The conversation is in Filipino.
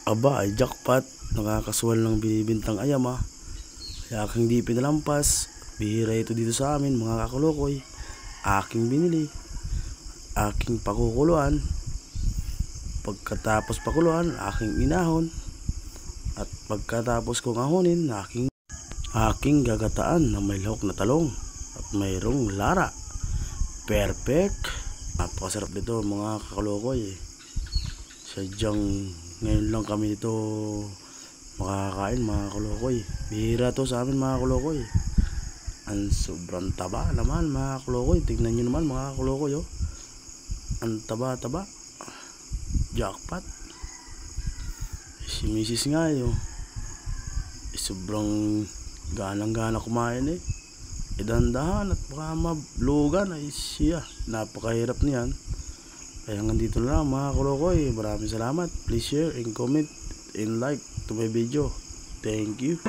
Aba ay jackpot, nakakaswal ng binibintang ayam kaya aking di pinalampas. Bihira ito dito sa amin mga kakulokoy. Aking binili, aking pakukuluan. Pagkatapos pakuluan, aking inahon. At pagkatapos kong ahonin, aking gagataan na may lahok na talong at mayroong lara. Perfect. Napakasarap dito mga kakulokoy. Sadyang ngayon lang kami dito makakain mga kulokoy. Bihira to sa amin mga kulokoy. Ang sobrang taba naman mga kulokoy. Tignan nyo naman mga kulokoy ang taba-taba. Jackpot. Si Mrs. nga sobrang ganang-gana kumain idandahan at baka mablugan ay siya. Napakahirap niyan. Kaya hanggang dito na lang mga kulokoy. Maraming salamat. Please share and comment and like to my video. Thank you.